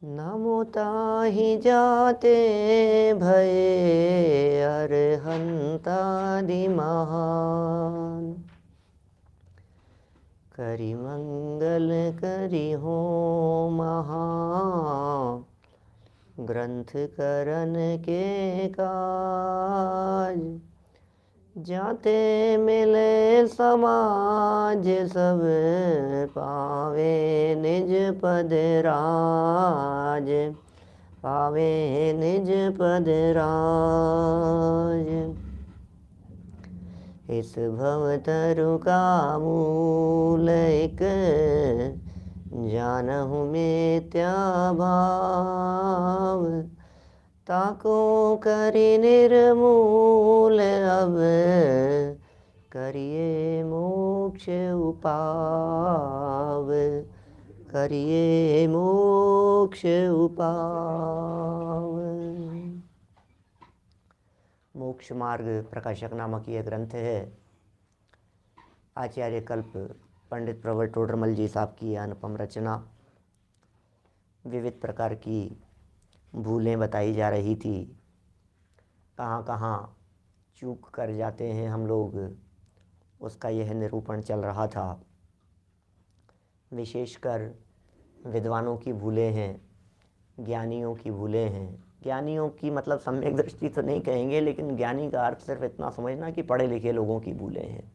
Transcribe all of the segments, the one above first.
नमो ताहि जाते भये अरहंतादि महान। करि मंगल करि हो महा ग्रंथ करन के काज। जाते मिले समाज सब पावे निज पद राज। पावे निज पद राज। इस भवतरु का मूल एक जानहु मिथ्या भाव। ताको करि निर्मूल अब करिए मोक्ष उपाव। करिए मोक्ष उपाव। मोक्ष मार्ग प्रकाशक नामक यह ग्रंथ है। आचार्य कल्प पंडित प्रवर टोडरमल जी साहब की अनुपम रचना। विविध प्रकार की भूलें बताई जा रही थी, कहाँ कहाँ चूक कर जाते हैं हम लोग, उसका यह निरूपण चल रहा था। विशेषकर विद्वानों की भूलें हैं, ज्ञानियों की भूलें हैं। ज्ञानियों की मतलब सम्यक दृष्टि तो नहीं कहेंगे, लेकिन ज्ञानी का अर्थ सिर्फ इतना समझना कि पढ़े लिखे लोगों की भूलें हैं।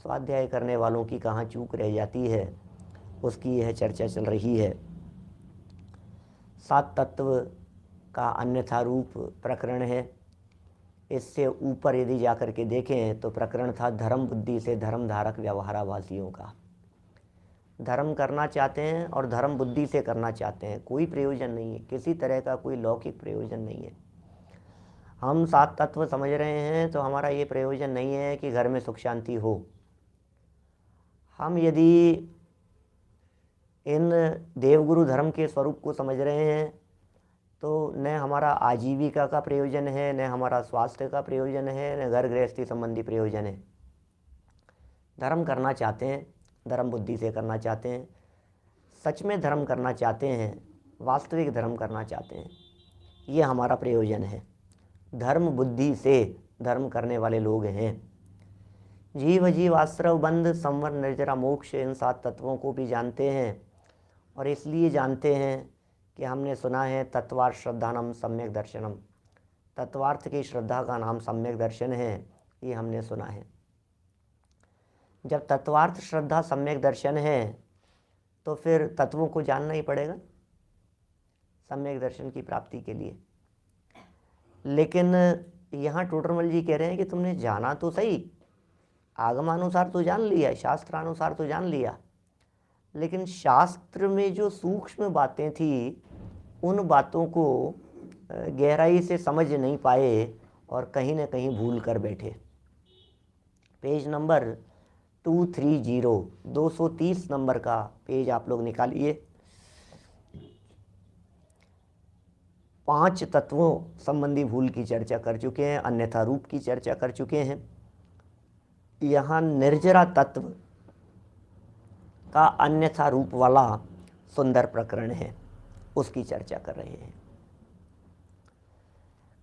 स्वाध्याय करने वालों की कहाँ चूक रह जाती है, उसकी यह चर्चा चल रही है। सात तत्व का अन्यथा रूप प्रकरण है। इससे ऊपर यदि जाकर के देखें तो प्रकरण था धर्म बुद्धि से धर्म धारक व्यवहाराभासियों का। धर्म करना चाहते हैं और धर्म बुद्धि से करना चाहते हैं, कोई प्रयोजन नहीं है, किसी तरह का कोई लौकिक प्रयोजन नहीं है। हम सात तत्व समझ रहे हैं तो हमारा ये प्रयोजन नहीं है कि घर में सुख शांति हो। हम यदि इन देवगुरु धर्म के स्वरूप को समझ रहे हैं तो न हमारा आजीविका का प्रयोजन है, न हमारा स्वास्थ्य का प्रयोजन है, न घर गृहस्थी संबंधी प्रयोजन है। धर्म करना चाहते हैं, धर्म बुद्धि से करना चाहते हैं, सच में धर्म करना चाहते हैं, वास्तविक धर्म करना चाहते हैं, ये हमारा प्रयोजन है। धर्म बुद्धि से धर्म करने वाले लोग हैं। जीव जीव आश्रव बंध संवर निर्जरा मोक्ष, इन सात तत्वों को भी जानते हैं। और इसलिए जानते हैं कि हमने सुना है तत्वार्थ श्रद्धानम सम्यक दर्शनम। तत्वार्थ की श्रद्धा का नाम सम्यक दर्शन है, ये हमने सुना है। जब तत्वार्थ श्रद्धा सम्यक दर्शन है तो फिर तत्वों को जानना ही पड़ेगा सम्यक दर्शन की प्राप्ति के लिए। लेकिन यहाँ टोडरमल जी कह रहे हैं कि तुमने जाना तो सही, आगमानुसार तो जान लिया, शास्त्रानुसार तो जान लिया, लेकिन शास्त्र में जो सूक्ष्म बातें थी उन बातों को गहराई से समझ नहीं पाए और कहीं न कहीं भूल कर बैठे। पेज नंबर 230, 230 नंबर का पेज आप लोग निकालिए। 5 तत्वों संबंधी भूल की चर्चा कर चुके हैं, अन्यथा रूप की चर्चा कर चुके हैं। यहाँ निर्जरा तत्व का अन्यथा रूप वाला सुंदर प्रकरण है, उसकी चर्चा कर रहे हैं।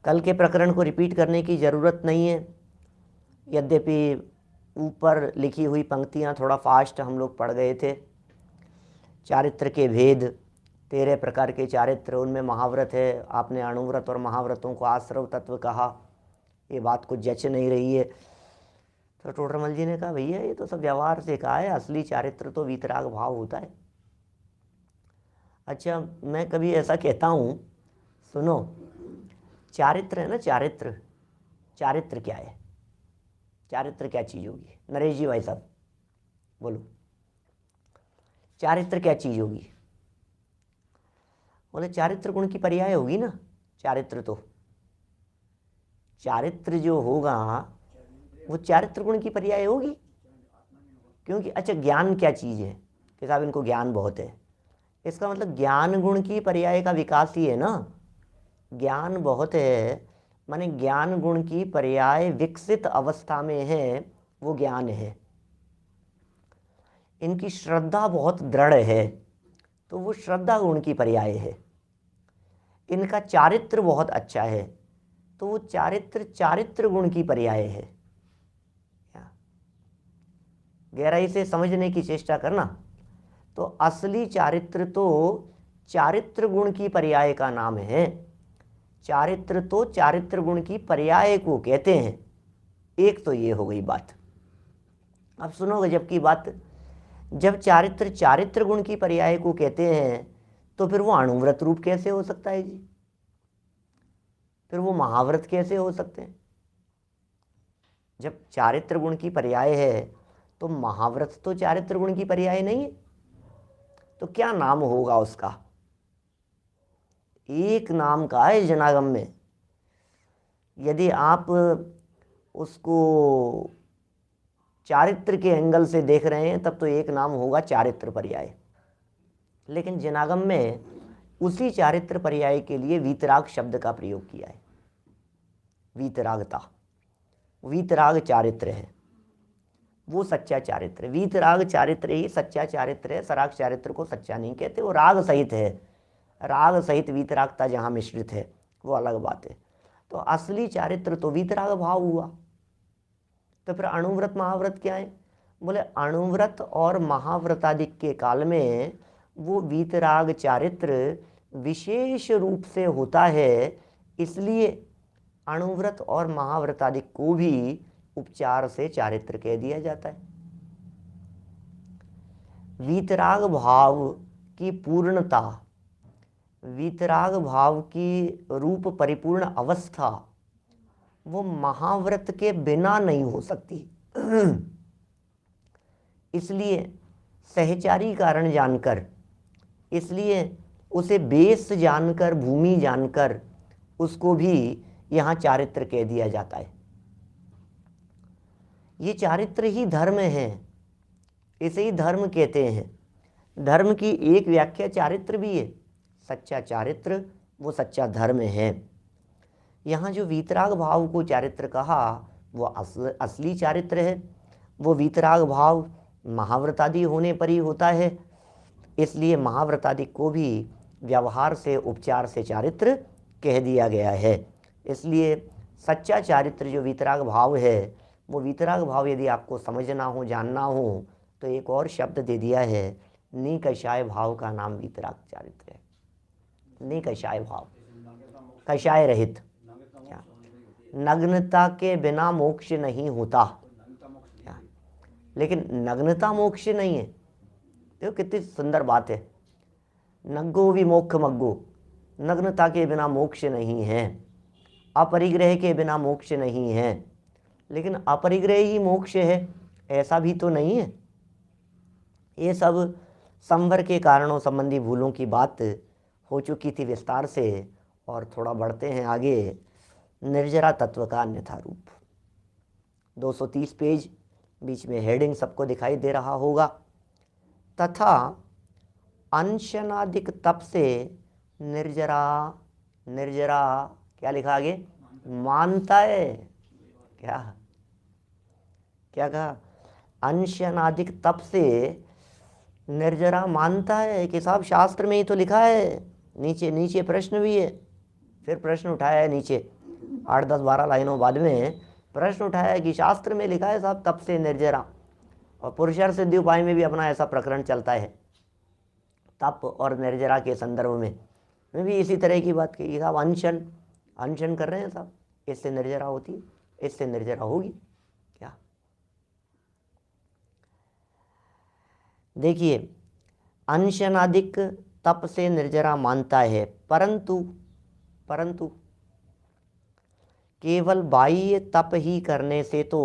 कल के प्रकरण को रिपीट करने की ज़रूरत नहीं है, यद्यपि ऊपर लिखी हुई पंक्तियाँ थोड़ा फास्ट हम लोग पढ़ गए थे। चारित्र के भेद, 13 प्रकार के चारित्र, उनमें महाव्रत है। आपने अणुव्रत और महाव्रतों को आश्रव तत्व कहा, ये बात कुछ जच नहीं रही है। तो टोडरमल जी ने कहा भैया ये तो सब व्यवहार से कहा है, असली चारित्र तो वीतराग भाव होता है। अच्छा, मैं कभी ऐसा कहता हूँ, सुनो, चारित्र है ना, चारित्र, चारित्र क्या है? चारित्र क्या चीज़ होगी? नरेश जी भाई साहब बोलो, चारित्र क्या चीज़ होगी? बोले चारित्र गुण की पर्याय होगी ना। चारित्र तो चारित्र जो होगा वो चारित्र गुण की पर्याय होगी, क्योंकि अच्छा ज्ञान क्या चीज़ है कि साहब इनको ज्ञान बहुत है, इसका मतलब ज्ञान गुण की पर्याय का विकास ही है ना। ज्ञान बहुत है माने ज्ञान गुण की पर्याय विकसित अवस्था में है, वो ज्ञान है। इनकी श्रद्धा बहुत दृढ़ है, तो वो श्रद्धा गुण की पर्याय है। इनका चारित्र बहुत अच्छा है, तो वो चारित्र गुण की पर्याय है। गहराई से समझने की चेष्टा करना। तो असली चारित्र तो चारित्र गुण की पर्याय का नाम है। चारित्र तो चारित्र गुण की पर्याय को कहते हैं। एक तो ये हो गई बात। अब सुनो गजब की बात, जब चारित्र चारित्र गुण की पर्याय को कहते हैं तो फिर वो अणुव्रत रूप कैसे हो सकता है जी? फिर वो महाव्रत कैसे हो सकते हैं? जब चारित्र गुण की पर्याय है तो महाव्रत तो चारित्र गुण की पर्याय नहीं है, तो क्या नाम होगा उसका? एक नाम का है जनागम में। यदि आप उसको चारित्र के एंगल से देख रहे हैं तब तो एक नाम होगा चारित्र पर्याय, लेकिन जनागम में उसी चारित्र पर्याय के लिए वीतराग शब्द का प्रयोग किया है। वीतरागता, वीतराग चारित्र है, वो सच्चा चारित्र। वीतराग चारित्र ही सच्चा चारित्र है। सराग चारित्र को सच्चा नहीं कहते, वो राग सहित है। राग सहित वीतरागता जहाँ मिश्रित है वो अलग बात है। तो असली चारित्र तो वीतराग भाव हुआ। तो फिर अणुव्रत महाव्रत क्या है? बोले अणुव्रत और महाव्रतादिक के काल में वो वीतराग चारित्र विशेष रूप से होता है, इसलिए अणुव्रत और महाव्रतादिक को भी उपचार से चारित्र कह दिया जाता है। वीतराग भाव की पूर्णता, वीतराग भाव की रूप परिपूर्ण अवस्था वो महाव्रत के बिना नहीं हो सकती। इसलिए सहचारी कारण जानकर, इसलिए उसे बेस जानकर, भूमि जानकर उसको भी यहाँ चारित्र कह दिया जाता है। ये चारित्र ही धर्म है, इसे ही धर्म कहते हैं। धर्म की एक व्याख्या चारित्र भी है। सच्चा चारित्र वो सच्चा धर्म है। यहाँ जो वीतराग भाव को चारित्र कहा वो असली चारित्र है। वो वीतराग भाव महाव्रतादि होने पर ही होता है, इसलिए महाव्रतादि को भी व्यवहार से, उपचार से चारित्र कह दिया गया है। इसलिए सच्चा चारित्र जो वीतराग भाव है, वो वीतराग भाव यदि आपको समझना हो, जानना हो, तो एक और शब्द दे दिया है, निकषाय भाव का नाम वीतराग चारित्र है। निकषाय भाव, कषाय रहित, क्या नग्नता के बिना मोक्ष नहीं होता। क्या? लेकिन नग्नता मोक्ष नहीं है। देखो कितनी सुंदर बात है। नग्गो विमोक्ष मग्गो, नग्नता के बिना मोक्ष नहीं है, अपरिग्रह के बिना मोक्ष नहीं है। लेकिन अपरिग्रह ही मोक्ष है ऐसा भी तो नहीं है। ये सब संवर के कारणों संबंधी भूलों की बात हो चुकी थी विस्तार से, और थोड़ा बढ़ते हैं आगे। निर्जरा तत्व का अन्यथा रूप, 230 पेज, बीच में हेडिंग सबको दिखाई दे रहा होगा। तथा अंशनादिक तप से निर्जरा, निर्जरा क्या लिखा आगे? मानता है। क्या क्या कहा? अंशनादिक तप से निर्जरा मानता है कि साहब शास्त्र में ही तो लिखा है। नीचे नीचे प्रश्न भी है, फिर प्रश्न उठाया है नीचे 8, 10, 12 लाइनों बाद में प्रश्न उठाया है कि शास्त्र में लिखा है साहब तप से निर्जरा। और पुरुषार्थ सिद्धि उपाय में भी अपना ऐसा प्रकरण चलता है, तप और निर्जरा के संदर्भ में भी इसी तरह की बात कही। साहब अनशन, अनशन कर रहे हैं साहब, इससे निर्जरा होती है, इससे निर्जरा होगी। क्या देखिए, अंशनादिक तप से निर्जरा मानता है, परंतु केवल बाह्य तप ही करने से तो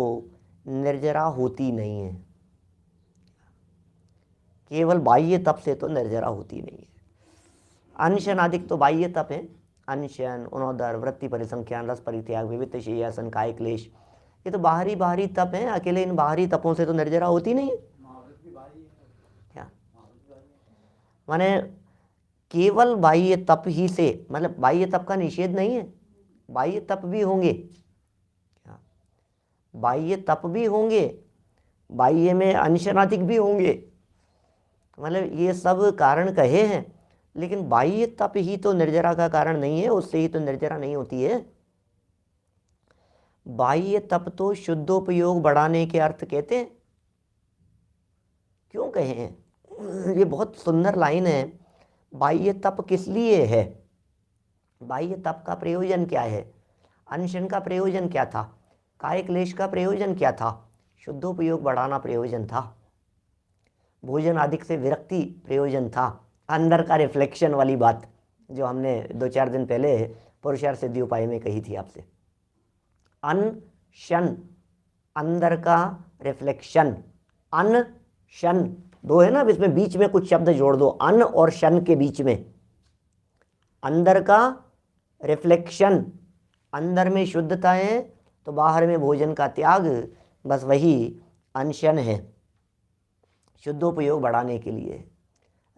निर्जरा होती नहीं है। केवल बाह्य तप से तो निर्जरा होती नहीं है। अंशनादिक तो बाह्य तप है, अनशन, उनोदर, वृत्ति परिसंख्यान, रस परित्याग, विविध शय्यासन, काय क्लेश, ये तो बाहरी तप हैं। अकेले इन बाहरी तपों से तो निर्जरा होती नहीं है। क्या माने केवल बाह्य तप ही से, मतलब बाह्य तप का निषेध नहीं है, बाह्य तप भी होंगे। क्या बाह्य तप भी होंगे, बाह्य में अंशनादिक भी होंगे, मतलब ये सब कारण कहे हैं, लेकिन बाह्य तप ही तो निर्जरा का कारण नहीं है, उससे ही तो निर्जरा नहीं होती है। बाह्य तप तो शुद्धोपयोग बढ़ाने के अर्थ कहते हैं। क्यों कहे हैं? ये बहुत सुंदर लाइन है। बाह्य तप किस लिए है? बाह्य तप का प्रयोजन क्या है? अनशन का प्रयोजन क्या था? काय क्लेश का प्रयोजन क्या था? शुद्धोपयोग बढ़ाना प्रयोजन था। भोजन आदि से विरक्ति प्रयोजन था। अंदर का रिफ्लेक्शन वाली बात जो हमने 2-4 दिन पहले पुरुषार्थ सिद्धि उपाय में कही थी आपसे। अनशन, अंदर का रिफ्लेक्शन। अन शन दो है ना, अब इसमें बीच में कुछ शब्द जोड़ दो, अन और शन के बीच में। अंदर का रिफ्लेक्शन, अंदर में शुद्धता है तो बाहर में भोजन का त्याग, बस वही अनशन है। शुद्धोपयोग बढ़ाने के लिए।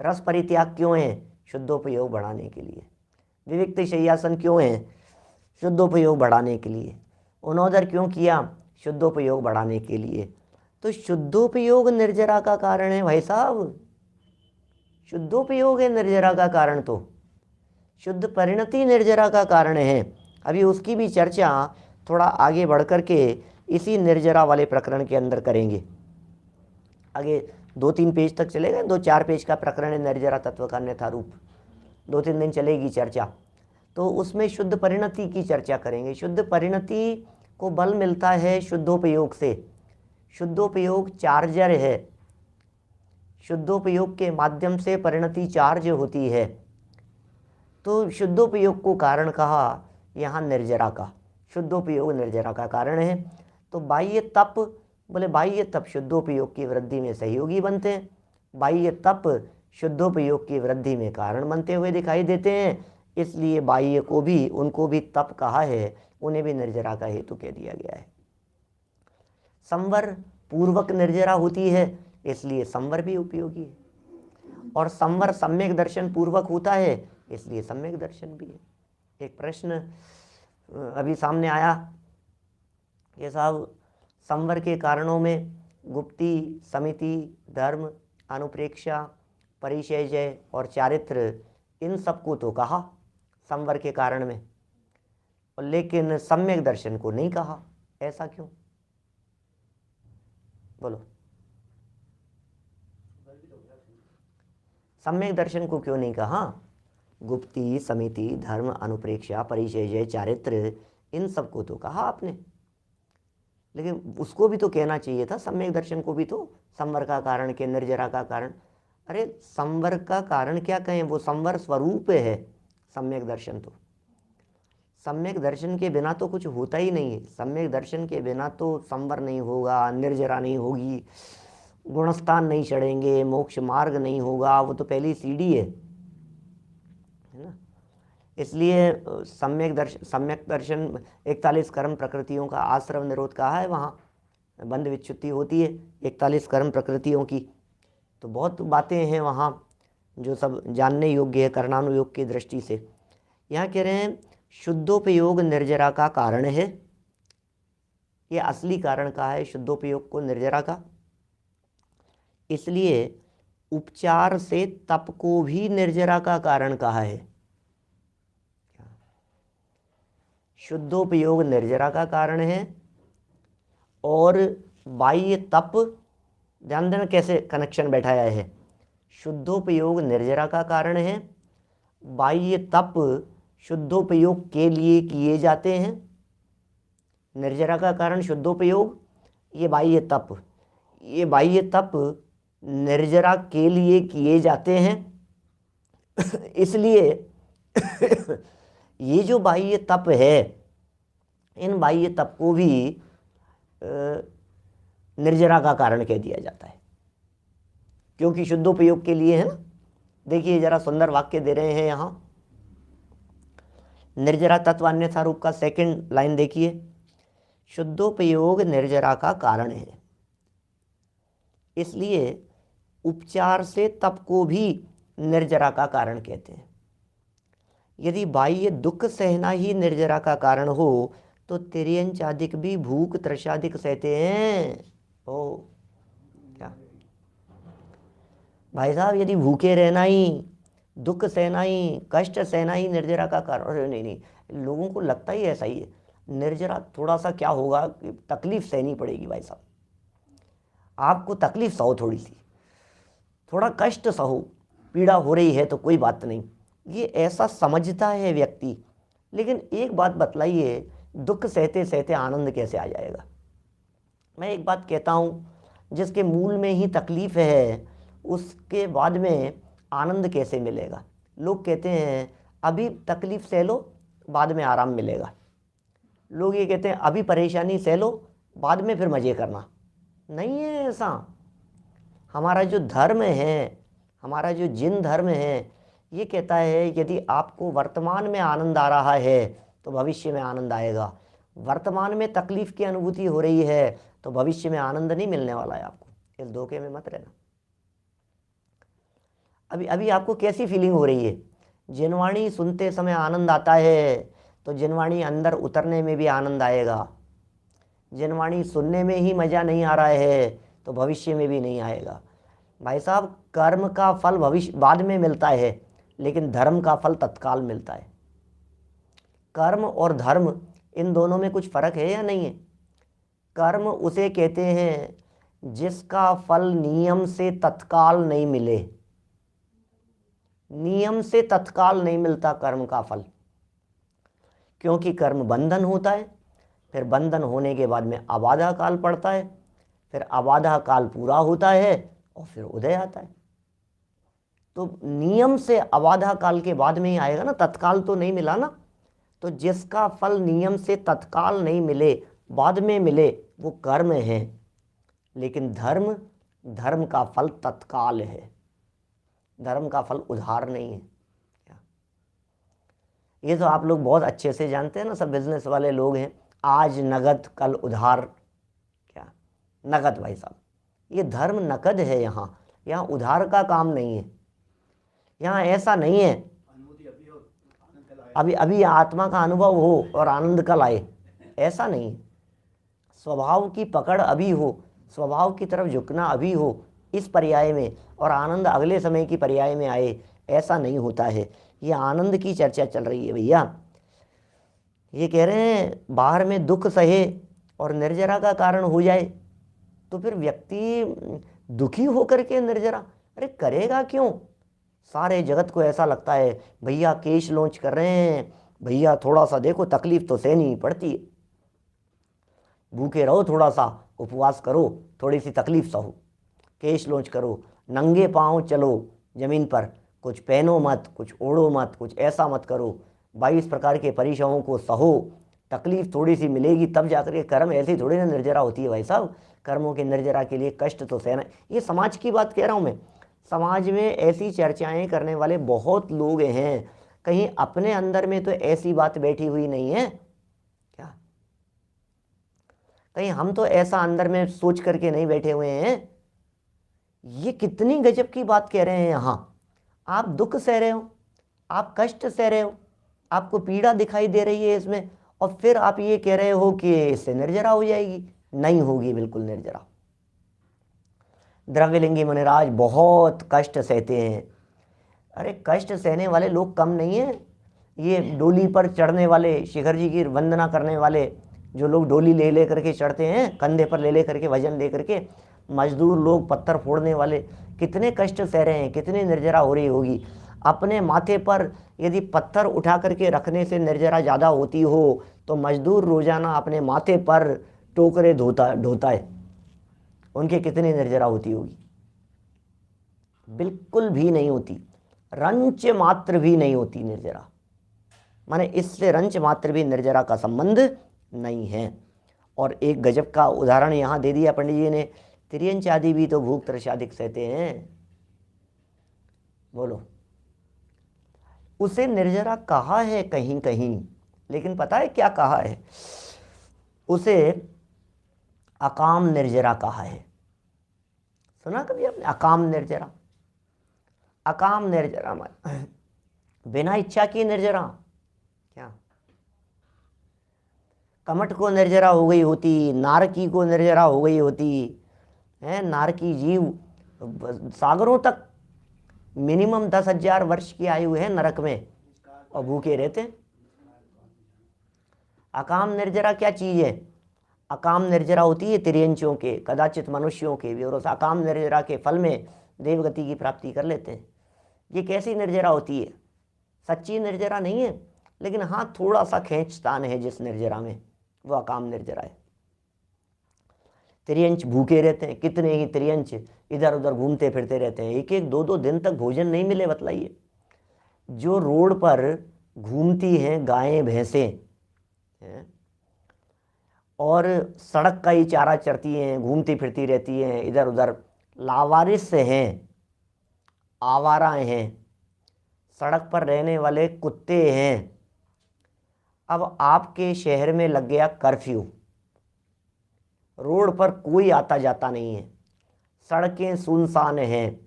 रस परित्याग क्यों है? शुद्धोपयोग बढ़ाने के लिए। विविक्त शय्यासन क्यों है? शुद्धोपयोग बढ़ाने के लिए। उन्नोदर क्यों किया? शुद्धोपयोग बढ़ाने के लिए। तो शुद्धोपयोग निर्जरा का कारण है भाई साहब, शुद्धोपयोग है निर्जरा का कारण। तो शुद्ध परिणति निर्जरा का कारण है। अभी उसकी भी चर्चा थोड़ा आगे बढ़ कर के इसी निर्जरा वाले प्रकरण के अंदर करेंगे। आगे 2-3 पेज तक चलेगा, 2-4 पेज का प्रकरण है निर्जरा तत्व का अन्यथा रूप। 2-3 दिन चलेगी चर्चा। तो उसमें शुद्ध परिणति की चर्चा करेंगे। शुद्ध परिणति को बल मिलता है शुद्धोपयोग से। शुद्धोपयोग चार्जर है। शुद्धोपयोग के माध्यम से परिणति चार्ज होती है। तो शुद्धोपयोग को कारण कहा यहाँ निर्जरा का। शुद्धोपयोग निर्जरा का कारण है। तो बाह्य तप, बोले बाह्य तप शुद्धोपयोग की वृद्धि में सहयोगी बनते हैं। बाह्य तप शुद्धोपयोग की वृद्धि में कारण बनते हुए दिखाई देते हैं। इसलिए बाह्य को भी, उनको भी तप कहा है, उन्हें भी निर्जरा का हेतु कह दिया गया है। संवर पूर्वक निर्जरा होती है, इसलिए संवर भी उपयोगी है। और संवर सम्यक दर्शन पूर्वक होता है, इसलिए सम्यक दर्शन भी है। एक प्रश्न अभी सामने आया कि साहब संवर के कारणों में गुप्ती, समिति, धर्म, अनुप्रेक्षा, परिचय और चारित्र, इन सबको तो कहा संवर के कारण में, लेकिन सम्यक दर्शन को नहीं कहा। ऐसा क्यों? बोलो, सम्यक दर्शन को क्यों नहीं कहा? गुप्ती, समिति, धर्म, अनुप्रेक्षा, परिचय, चारित्र, इन सबको तो कहा आपने, लेकिन उसको भी तो कहना चाहिए था। सम्यक दर्शन को भी तो संवर का कारण के, निर्जरा का कारण। अरे संवर का कारण क्या कहें, वो संवर स्वरूप है सम्यक दर्शन। तो सम्यक दर्शन के बिना तो कुछ होता ही नहीं है। सम्यक दर्शन के बिना तो संवर नहीं होगा, निर्जरा नहीं होगी, गुणस्थान नहीं चढ़ेंगे, मोक्ष मार्ग नहीं होगा। वो तो पहली सीढ़ी है ना। इसलिए सम्यक दर्शन 41 कर्म प्रकृतियों का आश्रव निरोध कहा है, वहाँ बंध विच्युति होती है 41 कर्म प्रकृतियों की। तो बहुत बातें हैं वहाँ जो सब जानने योग्य है कर्णानुयोग की दृष्टि से। यहाँ कह रहे हैं शुद्धोपयोग निर्जरा का कारण है। ये असली कारण का है शुद्धोपयोग को निर्जरा का। इसलिए उपचार से तप को भी निर्जरा का कारण कहा है। शुद्धोपयोग निर्जरा का कारण है और बाह्य तप, ध्यान देना कैसे कनेक्शन बैठाया है। शुद्धोपयोग निर्जरा का कारण है, बाह्य तप शुद्धोपयोग के लिए किए जाते हैं। निर्जरा का कारण शुद्धोपयोग, ये बाह्य तप, ये बाह्य तप निर्जरा के लिए किए जाते हैं। इसलिए ये जो बाह्य तप है, इन बाह्य तप को भी निर्जरा का कारण कह दिया जाता है, क्योंकि शुद्धोपयोग के लिए है ना। देखिए जरा सुंदर वाक्य दे रहे हैं यहाँ, निर्जरा तत्व अन्यथा रूप का सेकंड लाइन देखिए। शुद्धोपयोग निर्जरा का कारण है, इसलिए उपचार से तप को भी निर्जरा का कारण कहते हैं। यदि बाह्य दुख सहना ही निर्जरा का कारण हो तो तिर्यंचादिक भी भूख तृषादिक सहते हैं। ओ क्या भाई साहब यदि भूखे रहना ही, दुख सहना ही, कष्ट सहना ही निर्जरा का कारण, अरे नहीं नहीं, लोगों को लगता ही ऐसा ही है। निर्जरा थोड़ा सा क्या होगा कि तकलीफ सहनी पड़ेगी भाई साहब, आपको तकलीफ सहो, थोड़ी सी, थोड़ा कष्ट सहो, पीड़ा हो रही है तो कोई बात नहीं, ये ऐसा समझता है व्यक्ति। लेकिन एक बात बतलाइए, दुख सहते सहते आनंद कैसे आ जाएगा? मैं एक बात कहता हूँ, जिसके मूल में ही तकलीफ है उसके बाद में आनंद कैसे मिलेगा? लोग कहते हैं अभी तकलीफ सह लो, बाद में आराम मिलेगा। लोग ये कहते हैं अभी परेशानी सह लो, बाद में फिर मज़े करना। नहीं है ऐसा। हमारा जो धर्म है, हमारा जो जिन धर्म है, ये कहता है यदि आपको वर्तमान में आनंद आ रहा है तो भविष्य में आनंद आएगा। वर्तमान में तकलीफ की अनुभूति हो रही है तो भविष्य में आनंद नहीं मिलने वाला है आपको। इस धोखे में मत रहना। अभी अभी आपको कैसी फीलिंग हो रही है? जिनवाणी सुनते समय आनंद आता है तो जिनवाणी अंदर उतरने में भी आनंद आएगा। जिनवाणी सुनने में ही मज़ा नहीं आ रहा है तो भविष्य में भी नहीं आएगा। भाई साहब, कर्म का फल भविष्य बाद में मिलता है, लेकिन धर्म का फल तत्काल मिलता है। कर्म और धर्म, इन दोनों में कुछ फर्क है या नहीं है? कर्म उसे कहते हैं जिसका फल नियम से तत्काल नहीं मिले। नियम से तत्काल नहीं मिलता कर्म का फल, क्योंकि कर्म बंधन होता है, फिर बंधन होने के बाद में अबाधा काल पड़ता है, फिर अबाधा काल पूरा होता है और फिर उदय आता है। तो नियम से अबाधा काल के बाद में ही आएगा ना, तत्काल तो नहीं मिला ना। तो जिसका फल नियम से तत्काल नहीं मिले, बाद में मिले, वो कर्म है। लेकिन धर्म, धर्म का फल तत्काल है, धर्म का फल उधार नहीं है। ये तो आप लोग बहुत अच्छे से जानते हैं ना, सब बिजनेस वाले लोग हैं, आज नगद कल उधार। क्या नगद? भाई साहब, ये धर्म नकद है। यहाँ उधार का काम नहीं है। यहाँ ऐसा नहीं है अभी अभी आत्मा का अनुभव हो और आनंद कल आए, ऐसा नहीं है। स्वभाव की पकड़ अभी हो, स्वभाव की तरफ झुकना अभी हो इस पर्याय में, और आनंद अगले समय की पर्याय में आए, ऐसा नहीं होता है। ये आनंद की चर्चा चल रही है भैया। ये कह रहे हैं बाहर में दुख सहे और निर्जरा का कारण हो जाए तो फिर व्यक्ति दुखी होकर के निर्जरा, अरे करेगा क्यों? सारे जगत को ऐसा लगता है भैया केश लॉन्च कर रहे हैं, भैया थोड़ा सा देखो, तकलीफ तो सहनी ही पड़ती है। भूखे रहो, थोड़ा सा उपवास करो, थोड़ी सी तकलीफ सहो, केश लॉन्च करो, नंगे पाँव चलो जमीन पर, कुछ पहनो मत, कुछ ओढ़ो मत, कुछ ऐसा मत करो, 22 प्रकार के परेशानों को सहो, तकलीफ थोड़ी सी मिलेगी तब जाकर के कर्म। ऐसी थोड़ी ना निर्जरा होती है भाई साहब। कर्मों के निर्जरा के लिए कष्ट तो सहना। ये समाज की बात कह रहा हूँ मैं। समाज में ऐसी चर्चाएं करने वाले बहुत लोग हैं, कहीं अपने अंदर में तो ऐसी बात बैठी हुई नहीं है क्या? कहीं हम तो ऐसा अंदर में सोच करके नहीं बैठे हुए हैं? ये कितनी गजब की बात कह रहे हैं। यहाँ आप दुख सह रहे हो, आप कष्ट सह रहे हो, आपको पीड़ा दिखाई दे रही है इसमें, और फिर आप ये कह रहे हो कि इससे निर्जरा हो जाएगी। नहीं होगी बिल्कुल निर्जरा। द्रव्यलिंगी मुनिराज बहुत कष्ट सहते हैं। अरे कष्ट सहने वाले लोग कम नहीं हैं। ये डोली पर चढ़ने वाले, शिखर जी की वंदना करने वाले जो लोग डोली ले ले करके चढ़ते हैं, कंधे पर ले ले करके वजन ले करके, मजदूर लोग पत्थर फोड़ने वाले, कितने कष्ट सह रहे हैं, कितनी निर्जरा हो रही होगी। अपने माथे पर यदि पत्थर उठा करके रखने से निर्जरा ज़्यादा होती हो तो मजदूर रोजाना अपने माथे पर टोकरे ढोता है, उनके कितनी निर्जरा होती होगी? बिल्कुल भी नहीं होती, रंच मात्र भी नहीं होती निर्जरा। माने इससे रंच मात्र भी निर्जरा का संबंध नहीं है। और एक गजब का उदाहरण यहाँ दे दिया पंडित जी ने, तिर्यंच आदि भी तो भूख तृषाधिक सहते हैं। बोलो, उसे निर्जरा कहा है कहीं कहीं, लेकिन पता है क्या कहा है? उसे अकाम निर्जरा कहा है। सुना कभी आपने अकाम निर्जरा? अकाम निर्जरा बिना इच्छा की निर्जरा। क्या कमट को निर्जरा हो गई होती, नारकी को निर्जरा हो गई होती है। नारकी जीव सागरों तक मिनिमम 10,000 वर्ष की आयु है नरक में और भूखे रहते हैं। अकाम निर्जरा क्या चीज है? अकाम निर्जरा होती है तिर्यंचों के, कदाचित मनुष्यों के भी, और उस अकाम निर्जरा के फल में देवगति की प्राप्ति कर लेते हैं। ये कैसी निर्जरा होती है? सच्ची निर्जरा नहीं है, लेकिन हाँ थोड़ा सा खींचतान है जिस निर्जरा में, वो अकाम निर्जरा है। त्रियंच भूखे रहते हैं, कितने ही त्रियंच इधर उधर घूमते फिरते रहते हैं, एक एक दो दो दिन तक भोजन नहीं मिले, बतलाइए। जो रोड पर घूमती हैं गायें भैंसें और सड़क का ही चारा चरती हैं, घूमती फिरती रहती हैं इधर उधर, लावारिस हैं, आवारा हैं, सड़क पर रहने वाले कुत्ते हैं। अब आपके शहर में लग गया कर्फ्यू, रोड पर कोई आता जाता नहीं है, सड़कें सुनसान हैं,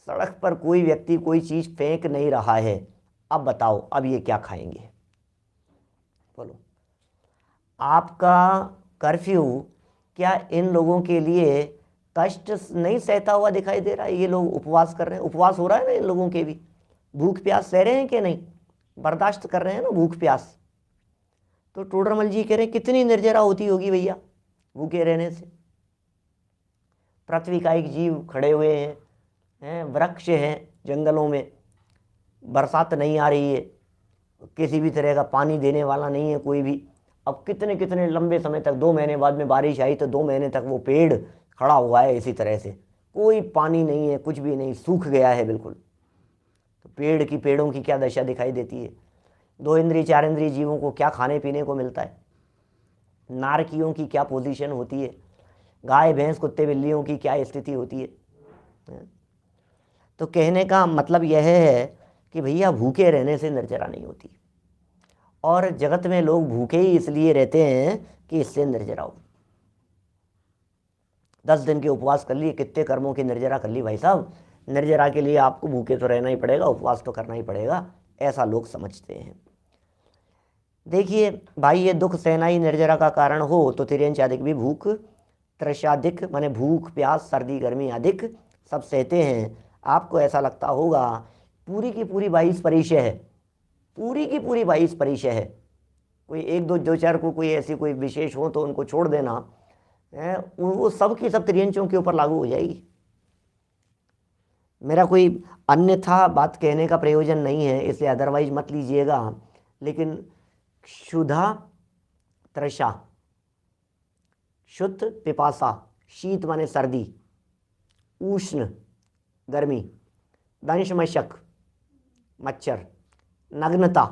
सड़क पर कोई व्यक्ति कोई चीज़ फेंक नहीं रहा है। अब बताओ, अब ये क्या खाएंगे? बोलो, आपका कर्फ्यू क्या इन लोगों के लिए कष्ट नहीं सहता हुआ दिखाई दे रहा है? ये लोग उपवास कर रहे हैं, उपवास हो रहा है ना इन लोगों के भी, भूख प्यास सह रहे हैं कि नहीं, बर्दाश्त कर रहे हैं ना भूख प्यास। तो टोडरमल जी कह रहे हैं कितनी निर्जरा होती होगी भैया भूखे रहने से। पृथ्वी का एक जीव खड़े हुए हैं, वृक्ष हैं जंगलों में, बरसात नहीं आ रही है, किसी भी तरह का पानी देने वाला नहीं है कोई भी। अब कितने कितने लंबे समय तक, 2 महीने बाद में बारिश आई तो 2 महीने तक वो पेड़ खड़ा हुआ है इसी तरह से, कोई पानी नहीं है, कुछ भी नहीं, सूख गया है बिल्कुल। तो पेड़ों की क्या दशा दिखाई देती है? 2 इंद्रिय 4 इंद्रिय जीवों को क्या खाने पीने को मिलता है? नारकियों की क्या पोजीशन होती है? गाय भैंस कुत्ते बिल्लियों की क्या स्थिति होती है? तो कहने का मतलब यह है कि भैया भूखे रहने से निर्जरा नहीं होती, और जगत में लोग भूखे ही इसलिए रहते हैं कि इससे निर्जरा हो। 10 दिन के उपवास कर लिए, कितने कर्मों की निर्जरा कर ली भाई साहब। निर्जरा के लिए आपको भूखे तो रहना ही पड़ेगा, उपवास तो करना ही पड़ेगा, ऐसा लोग समझते हैं। देखिए भाई, ये दुख सहना ही निर्जरा का कारण हो तो तिर्यंच आदिक भी भूख तृषाधिक, माने भूख प्यास सर्दी गर्मी अधिक सब सहते हैं। आपको ऐसा लगता होगा पूरी की पूरी 22 परिचय है, पूरी की पूरी 22 परिचय है, कोई 1 2 4 को कोई ऐसी कोई विशेष हो तो उनको छोड़ देना, वो सब की सब त्रियंचों के ऊपर लागू हो जाएगी। मेरा कोई अन्यथा बात कहने का प्रयोजन नहीं है, इसलिए अदरवाइज मत लीजिएगा। लेकिन क्षुधा तृषा, शुद्ध पिपासा, शीत माने सर्दी, उष्ण गर्मी, दंशमशक मच्छर, नग्नता,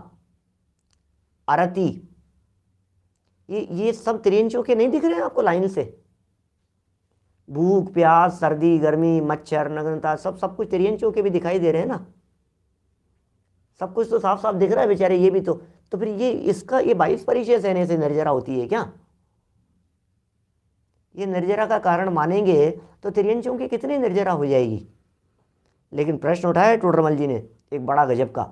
अरति, ये सब त्रियंचों के नहीं दिख रहे हैं आपको लाइन से? भूख प्यास सर्दी गर्मी मच्छर नग्नता सब कुछ त्रियंचों के भी दिखाई दे रहे हैं ना, सब कुछ तो साफ साफ दिख रहा है बेचारे ये भी। तो फिर ये इसका ये 22 परिचय सहने से निर्जरा होती है क्या? ये निर्जरा का कारण मानेंगे तो त्रियंचों की कितनी निर्जरा हो जाएगी। लेकिन प्रश्न उठाया टोडरमल जी ने एक बड़ा गजब का,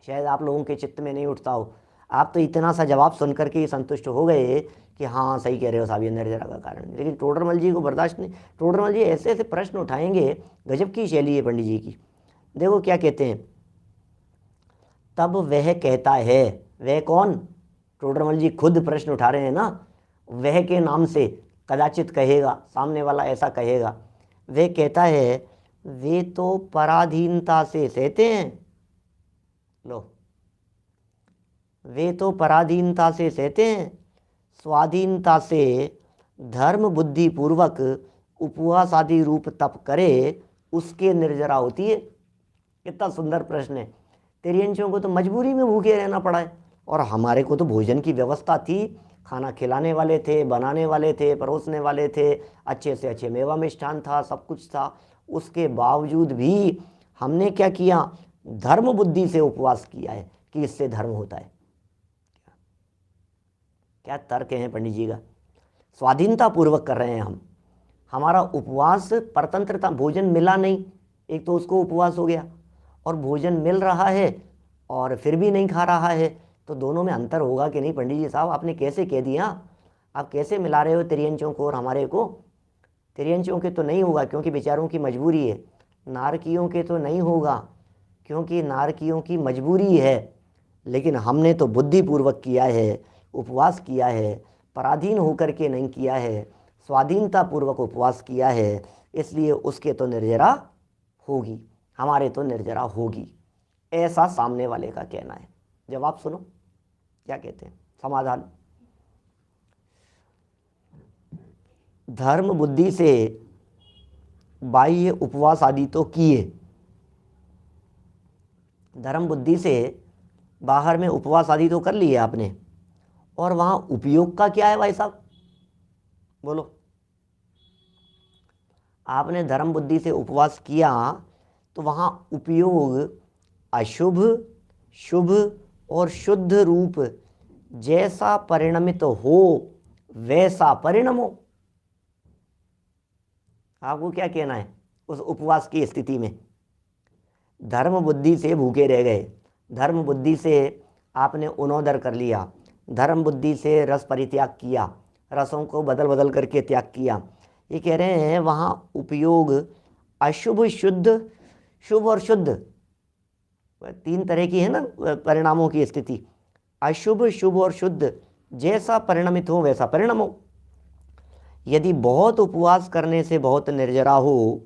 शायद आप लोगों के चित्त में नहीं उठता हो। आप तो इतना सा जवाब सुन करके ही संतुष्ट हो गए कि हाँ सही कह रहे हो साहब, ये निर्जरा का कारण। लेकिन टोडरमल जी को बर्दाश्त नहीं। टोडरमल जी ऐसे ऐसे प्रश्न उठाएंगे, गजब की शैली है पंडित जी की। देखो क्या कहते हैं, तब वह कहता है, वह कौन? टोडरमल जी खुद प्रश्न उठा रहे हैं ना, वह के नाम से कदाचित कहेगा, सामने वाला ऐसा कहेगा। वह कहता है वे तो पराधीनता से सहते हैं, लो वे तो पराधीनता से सहते हैं, स्वाधीनता से धर्म बुद्धि पूर्वक उपवास आदि रूप तप करे उसके निर्जरा होती है। कितना सुंदर प्रश्न है। तिर्यंचों को तो मजबूरी में भूखे रहना पड़ा है, और हमारे को तो भोजन की व्यवस्था थी, खाना खिलाने वाले थे, बनाने वाले थे, परोसने वाले थे, अच्छे से अच्छे मेवा मिष्ठान था, सब कुछ था। उसके बावजूद भी हमने क्या किया? धर्म बुद्धि से उपवास किया है कि इससे धर्म होता है। क्या तर्क है पंडित जी का? स्वाधीनता पूर्वक कर रहे हैं हम, हमारा उपवास परतंत्रता, भोजन मिला नहीं, एक तो उसको उपवास हो गया, और भोजन मिल रहा है और फिर भी नहीं खा रहा है, तो दोनों में अंतर होगा कि नहीं? पंडित जी साहब आपने कैसे कह दिया, आप कैसे मिला रहे हो तिर्यंचों को और हमारे को? तिर्यंचों के तो नहीं होगा क्योंकि बेचारों की मजबूरी है, नारकियों के तो नहीं होगा, क्योंकि नारकियों की मजबूरी है, लेकिन हमने तो बुद्धिपूर्वक किया है, उपवास किया है, पराधीन होकर के नहीं किया है, स्वाधीनता पूर्वक उपवास किया है, इसलिए उसके तो निर्जरा होगी, हमारे तो निर्जरा होगी, ऐसा सामने वाले का कहना है। जवाब सुनो क्या कहते हैं, समाधान। धर्म बुद्धि से बाह्य उपवास आदि तो किए, धर्म बुद्धि से बाहर में उपवास आदि तो कर लिए आपने, और वहां उपयोग का क्या है भाई साहब, बोलो। आपने धर्म बुद्धि से उपवास किया तो वहां उपयोग अशुभ, शुभ और शुद्ध रूप जैसा परिणमित हो वैसा परिणमो। आपको क्या कहना है उस उपवास की स्थिति में? धर्म बुद्धि से भूखे रह गए, धर्म बुद्धि से आपने उनोदर कर लिया, धर्म बुद्धि से रस परित्याग किया, रसों को बदल बदल करके त्याग किया। ये कह रहे हैं वहाँ उपयोग अशुभ, शुद्ध, शुभ और शुद्ध, तीन तरह की है ना परिणामों की स्थिति। अशुभ, शुभ और शुद्ध जैसा परिणमित हो वैसा परिणाम हो। यदि बहुत उपवास करने से बहुत निर्जरा हो,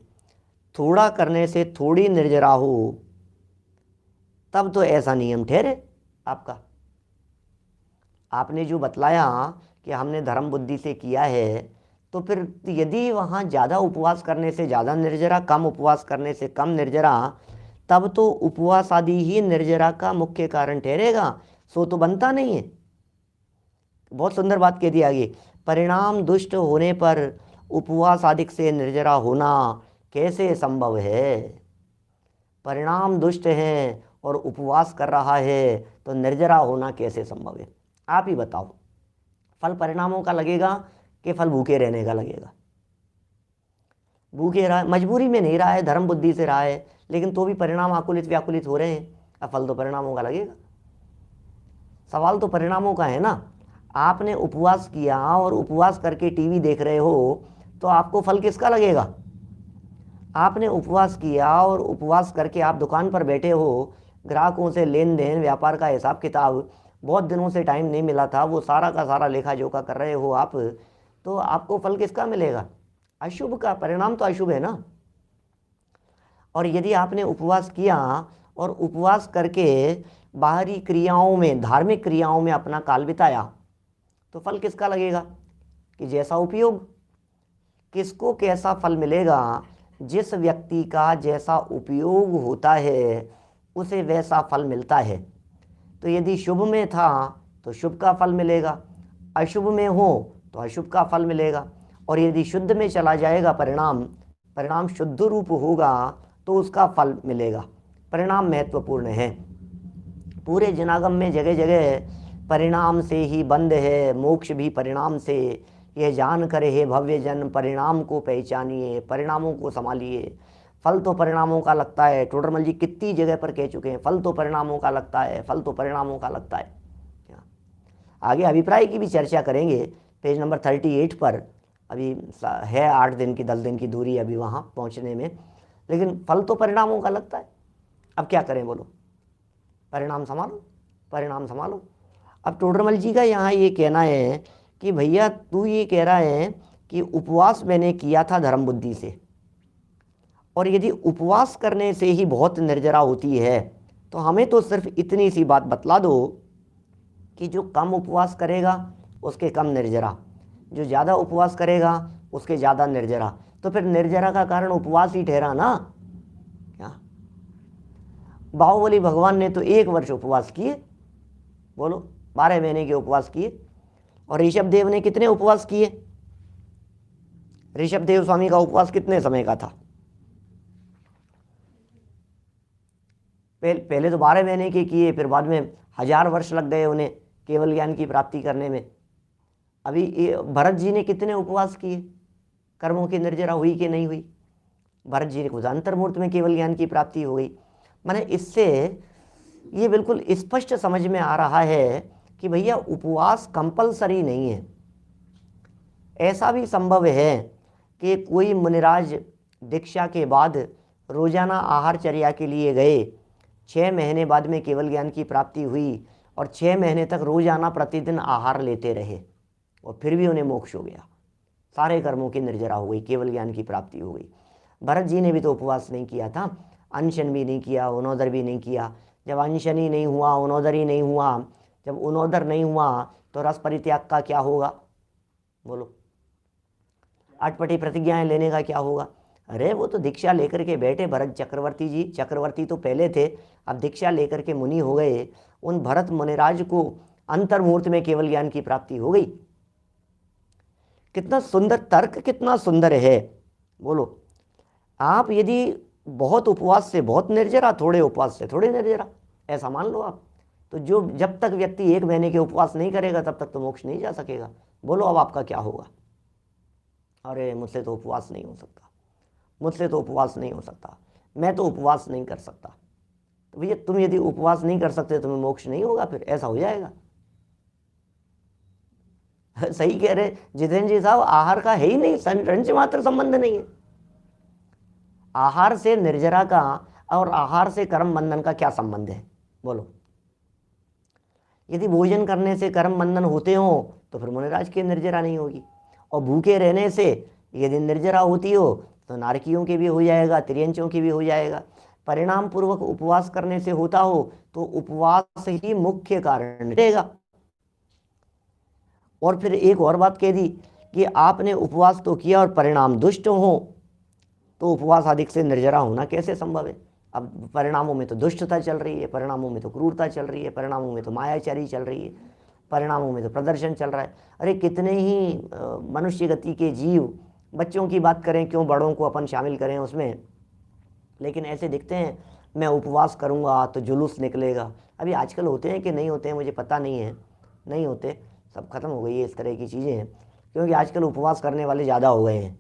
थोड़ा करने से थोड़ी निर्जरा हो, तब तो ऐसा नियम ठहरे आपका। आपने जो बतलाया कि हमने धर्म बुद्धि से किया है, तो फिर यदि वहाँ ज़्यादा उपवास करने से ज़्यादा निर्जरा, कम उपवास करने से कम निर्जरा, तब तो उपवास आदि ही निर्जरा का मुख्य कारण ठहरेगा, सो तो बनता नहीं है। बहुत सुंदर बात कह दी आगे, परिणाम दुष्ट होने पर उपवास आदि से निर्जरा होना कैसे संभव है? परिणाम दुष्ट है और उपवास कर रहा है तो निर्जरा होना कैसे संभव है? आप ही बताओ। फल परिणामों का लगेगा कि फल भूखे रहने का लगेगा? भूखे रहा, मजबूरी में नहीं रहा है, धर्म बुद्धि से रहा है, लेकिन तो भी परिणाम आकुलित व्याकुलित हो रहे हैं, अब फल तो परिणामों का लगेगा। सवाल तो परिणामों का है ना। आपने उपवास किया और उपवास करके टीवी देख रहे हो तो आपको फल किसका लगेगा? आपने उपवास किया और उपवास करके आप दुकान पर बैठे हो, ग्राहकों से लेन देन, व्यापार का हिसाब किताब, बहुत दिनों से टाइम नहीं मिला था, वो सारा का सारा लेखा जोखा कर रहे हो आप, तो आपको फल किसका मिलेगा? अशुभ का। परिणाम तो अशुभ है ना। और यदि आपने उपवास किया और उपवास करके बाहरी क्रियाओं में, धार्मिक क्रियाओं में अपना काल बिताया, तो फल किसका लगेगा? कि जैसा उपयोग। किसको कैसा फल मिलेगा? जिस व्यक्ति का जैसा उपयोग होता है उसे वैसा फल मिलता है। तो यदि शुभ में था तो शुभ का फल मिलेगा, अशुभ में हो तो अशुभ का फल मिलेगा, और यदि शुद्ध में चला जाएगा परिणाम शुद्ध रूप होगा तो उसका फल मिलेगा। परिणाम महत्वपूर्ण है। पूरे जनागम में जगह जगह परिणाम से ही बंद है, मोक्ष भी परिणाम से, यह जान कर हे भव्य जन परिणाम को पहचानिए, परिणामों को संभालिए। फल तो परिणामों का लगता है, टोडरमल जी कितनी जगह पर कह चुके हैं, फल तो परिणामों का लगता है, फल तो परिणामों का लगता है। आगे अभिप्राय की भी चर्चा करेंगे पेज नंबर 38 पर। अभी है 8 दिन की 10 दिन की दूरी अभी वहाँ पहुँचने में, लेकिन फल तो परिणामों का लगता है। अब क्या करें बोलो? परिणाम संभालो, परिणाम संभालो। अब टोडरमल जी का यहाँ ये कहना है कि भैया तू ये कह रहा है कि उपवास मैंने किया था धर्म बुद्धि से, और यदि उपवास करने से ही बहुत निर्जरा होती है तो हमें तो सिर्फ इतनी सी बात बतला दो कि जो कम उपवास करेगा उसके कम निर्जरा, जो ज़्यादा उपवास करेगा उसके ज़्यादा निर्जरा। तो फिर निर्जरा का कारण उपवास ही ठहरा ना। क्या बाहुबली भगवान ने तो 1 वर्ष उपवास किए, बोलो 12 महीने के उपवास किए। और ऋषभ देव ने कितने उपवास किए? ऋषभ देव स्वामी का उपवास कितने समय का था? पहले तो 12 महीने के किए, फिर बाद में 1000 वर्ष लग गए उन्हें केवल ज्ञान की प्राप्ति करने में। अभी भरत जी ने कितने उपवास किए? कर्मों की निर्जरा हुई कि नहीं हुई? भरत जी को अंतर्मूर्त में केवल ज्ञान की प्राप्ति हो गई। माने इससे ये बिल्कुल स्पष्ट समझ में आ रहा है कि भैया उपवास कंपलसरी नहीं है। ऐसा भी संभव है कि कोई मुनिराज दीक्षा के बाद रोजाना आहार चर्या के लिए गए, 6 महीने बाद में केवल ज्ञान की प्राप्ति हुई और 6 महीने तक रोजाना प्रतिदिन आहार लेते रहे और फिर भी उन्हें मोक्ष हो गया। सारे कर्मों की निर्जरा हो गई, केवल ज्ञान की प्राप्ति हो गई। भरत जी ने भी तो उपवास नहीं किया था, अनशन भी नहीं किया, उनोदर भी नहीं किया। जब अनशन ही नहीं हुआ, उनोदर ही नहीं हुआ, जब उनोदर नहीं हुआ तो रस परित्याग का क्या होगा? बोलो, अटपटी प्रतिज्ञाएं लेने का क्या होगा? अरे वो तो दीक्षा लेकर के बैठे भरत चक्रवर्ती जी, चक्रवर्ती तो पहले थे, अब दीक्षा लेकर के मुनि हो गए। उन भरत मुनिराज को अंतर्मुहूर्त में केवल ज्ञान की प्राप्ति हो गई। कितना सुंदर तर्क, कितना सुंदर है। बोलो, आप यदि बहुत उपवास से बहुत निर्जरा, थोड़े उपवास से थोड़े निर्जरा, ऐसा मान लो आप, तो जो जब तक व्यक्ति 1 महीने के उपवास नहीं करेगा तब तक तो मोक्ष नहीं जा सकेगा। बोलो अब आपका क्या होगा? अरे मुझसे तो उपवास नहीं हो सकता, मुझसे तो उपवास नहीं हो सकता, मैं तो उपवास नहीं कर सकता। तो भैया तुम यदि उपवास नहीं कर सकते तुम्हें मोक्ष नहीं होगा, फिर ऐसा हो जाएगा। सही कह रहे जितेंद्र जी साहब, आहार का है ही नहीं, रंच मात्र संबंध नहीं है। आहार से निर्जरा का और आहार से कर्म बंधन का क्या संबंध है? बोलो, यदि भोजन करने से कर्म बंधन होते हो तो फिर मुनिराज की निर्जरा नहीं होगी, और भूखे रहने से यदि निर्जरा होती हो तो नारकियों की भी हो जाएगा, त्रियंचों की भी हो जाएगा। परिणाम पूर्वक उपवास करने से होता हो तो उपवास ही मुख्य कारण रहेगा। और फिर एक और बात कह दी कि आपने उपवास तो किया और परिणाम दुष्ट हो, तो उपवास अधिक से निर्जरा होना कैसे संभव है? अब परिणामों में तो दुष्टता चल रही है, परिणामों में तो क्रूरता चल रही है, परिणामों में तो मायाचारी चल रही है, परिणामों में तो प्रदर्शन चल रहा है। अरे कितने ही मनुष्य गति के जीव, बच्चों की बात करें क्यों, बड़ों को अपन शामिल करें उसमें, लेकिन ऐसे दिखते हैं मैं उपवास करूंगा तो जुलूस निकलेगा। अभी आजकल होते हैं कि नहीं होते हैं मुझे पता नहीं है, नहीं होते, सब खत्म हो गई है इस तरह की चीज़ें, क्योंकि आजकल उपवास करने वाले ज़्यादा हो गए हैं।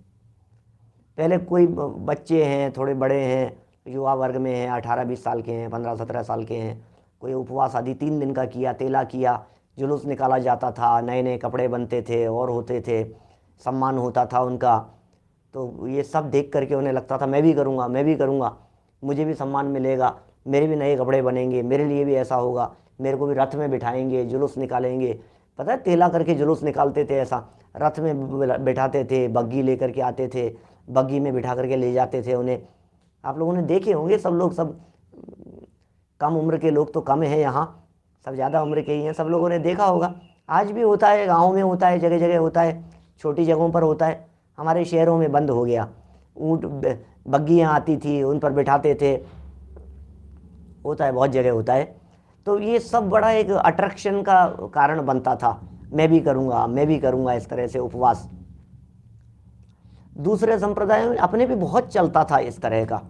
पहले कोई बच्चे हैं, थोड़े बड़े हैं, युवा वर्ग में हैं, 18-20 साल के हैं, 15-17 साल के हैं, कोई उपवास आदि 3 दिन का किया, तेला किया, जुलूस निकाला जाता था, नए नए कपड़े बनते थे और होते थे, सम्मान होता था उनका। तो ये सब देख करके उन्हें लगता था मैं भी करूँगा, मैं भी करूँगा, मुझे भी सम्मान मिलेगा, मेरे भी नए कपड़े बनेंगे, मेरे लिए भी ऐसा होगा, मेरे को भी रथ में बिठाएंगे, जुलूस निकालेंगे। पता है तेला करके जुलूस निकालते थे, ऐसा रथ में बिठाते थे, बग्गी लेकर के आते थे, बग्गी में बिठा करके ले जाते थे उन्हें। आप लोगों ने देखे होंगे, सब लोग, सब कम उम्र के लोग तो कम हैं यहाँ, सब ज़्यादा उम्र के ही हैं, सब लोगों ने देखा होगा। आज भी होता है, गाँव में होता है, जगह जगह होता है, छोटी जगहों पर होता है, हमारे शहरों में बंद हो गया। ऊँट बग्गियाँ आती थी, उन पर बिठाते थे, होता है, बहुत जगह होता है। तो ये सब बड़ा एक अट्रैक्शन का कारण बनता था, मैं भी करूँगा, मैं भी करूँगा, इस तरह से उपवास। दूसरे संप्रदायों में अपने भी बहुत चलता था, इस तरह का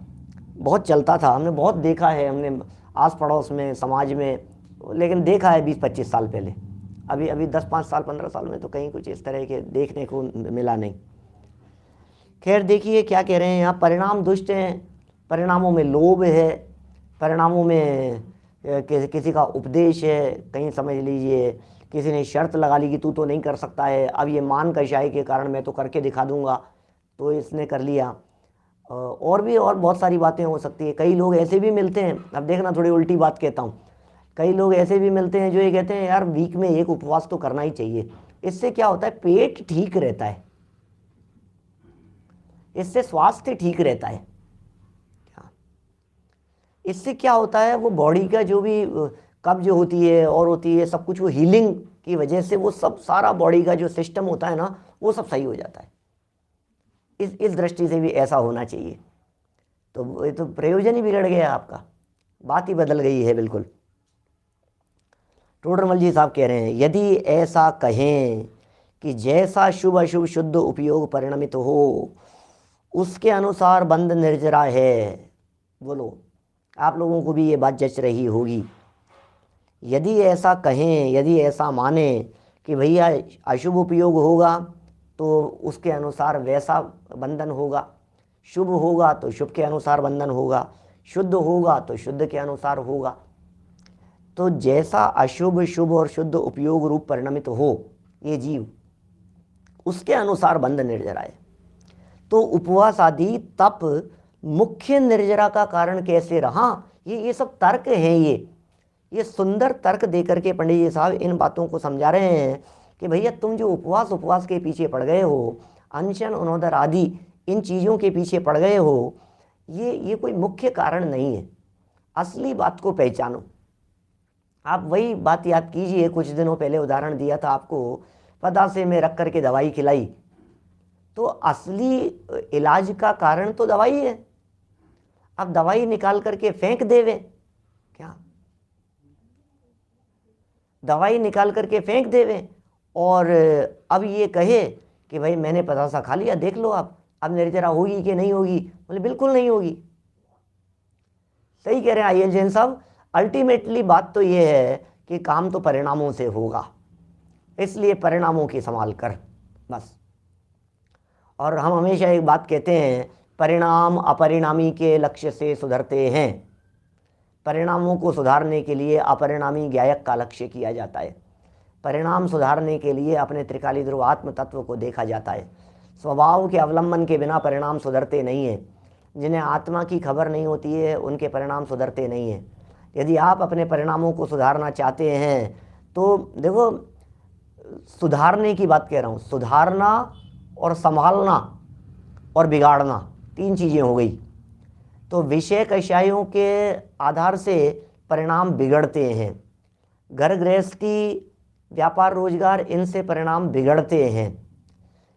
बहुत चलता था, हमने बहुत देखा है, हमने आस पड़ोस में, समाज में, लेकिन देखा है 20-25 साल पहले। अभी 10-5 साल 15 साल में तो कहीं कुछ इस तरह के देखने को मिला नहीं। खैर देखिए क्या कह रहे हैं यहाँ, परिणाम दुष्ट हैं, परिणामों में लोभ है, परिणामों में किसी का उपदेश है, कहीं समझ लीजिए किसी ने शर्त लगा ली कि तू तो नहीं कर सकता है, अब ये मान कशाई के कारण मैं तो करके दिखा दूंगा, तो इसने कर लिया। और भी और बहुत सारी बातें हो सकती है। कई लोग ऐसे भी मिलते हैं, अब देखना थोड़ी उल्टी बात कहता हूँ, कई लोग ऐसे भी मिलते हैं जो ये कहते हैं यार वीक में एक उपवास तो करना ही चाहिए, इससे क्या होता है, पेट ठीक रहता है, इससे स्वास्थ्य ठीक रहता है, इससे क्या होता है, वो बॉडी का जो भी कब्ज होती है और होती है सब कुछ, वो हीलिंग की वजह से वो सब सारा बॉडी का जो सिस्टम होता है ना, वो सब सही हो जाता है। इस दृष्टि से भी ऐसा होना चाहिए। तो ये तो प्रयोजन ही बिगड़ गया आपका, बात ही बदल गई है बिल्कुल। टोडरमल जी साहब कह रहे हैं यदि ऐसा कहें कि जैसा शुभ अशुभ शुद्ध उपयोग परिणमित हो उसके अनुसार बंद निर्जरा है। बोलो आप लोगों को भी ये बात जच रही होगी। यदि ऐसा कहें, यदि ऐसा माने कि भैया अशुभ उपयोग होगा तो उसके अनुसार वैसा बंधन होगा, शुभ होगा तो शुभ के अनुसार बंधन होगा, शुद्ध होगा तो शुद्ध के अनुसार होगा। तो जैसा अशुभ शुभ और शुद्ध उपयोग रूप परिणमित हो ये जीव, उसके अनुसार बंध निर्जरा है। तो उपवास आदि तप मुख्य निर्जरा का कारण कैसे रहा। ये सब तर्क हैं। ये सुंदर तर्क देकर के पंडित जी साहब इन बातों को समझा रहे हैं कि भैया तुम जो उपवास के पीछे पड़ गए हो, अनशन उनोदर आदि इन चीज़ों के पीछे पड़ गए हो, ये कोई मुख्य कारण नहीं है। असली बात को पहचानो। आप वही बात याद कीजिए, कुछ दिनों पहले उदाहरण दिया था आपको, पदासे में रख करके दवाई खिलाई, तो असली इलाज का कारण तो दवाई है। अब दवाई निकाल करके फेंक देवे क्या, दवाई निकाल करके फेंक देवे और अब ये कहे कि भाई मैंने पतासा खा लिया, देख लो आप अब निर्जरा होगी कि नहीं होगी। बोले बिल्कुल नहीं होगी। सही कह रहे हैं आइए जैन साहब। अल्टीमेटली बात तो ये है कि काम तो परिणामों से होगा, इसलिए परिणामों की संभाल कर बस। और हम हमेशा एक बात कहते हैं, परिणाम अपरिणामी के लक्ष्य से सुधरते हैं। परिणामों को सुधारने के लिए अपरिणामी ज्ञायक का लक्ष्य किया जाता है। परिणाम सुधारने के लिए अपने त्रिकाली ध्रुव आत्म तत्व को देखा जाता है। स्वभाव के अवलंबन के बिना परिणाम सुधरते नहीं हैं। जिन्हें आत्मा की खबर नहीं होती है उनके परिणाम सुधरते नहीं हैं। यदि आप अपने परिणामों को सुधारना चाहते हैं तो देखो, सुधारने की बात कह रहा हूँ, सुधारना और संभालना और बिगाड़ना तीन चीज़ें हो गई। तो विषय कषायों के आधार से परिणाम बिगड़ते हैं। घर गृहस्थी व्यापार रोजगार इनसे परिणाम बिगड़ते हैं।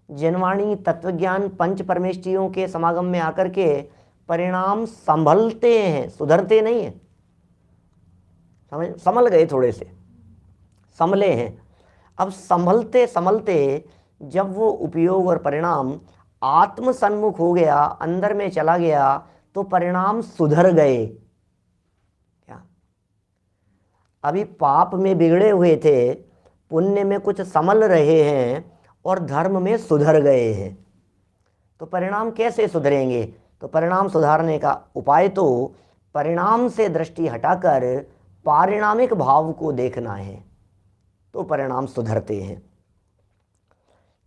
जनवाणी तत्वज्ञान पंच परमेष्टियों के समागम में आकर के परिणाम संभलते हैं, सुधरते नहीं हैं। संभल गए, थोड़े से संभले हैं। अब संभलते संभलते जब वो उपयोग और परिणाम आत्म सन्मुख हो गया, अंदर में चला गया, तो परिणाम सुधर गए। क्या अभी पाप में बिगड़े हुए थे, पुण्य में कुछ संभल रहे हैं और धर्म में सुधर गए हैं, तो परिणाम कैसे सुधरेंगे। तो परिणाम सुधारने का उपाय तो परिणाम से दृष्टि हटाकर पारिणामिक भाव को देखना है, तो परिणाम सुधरते हैं।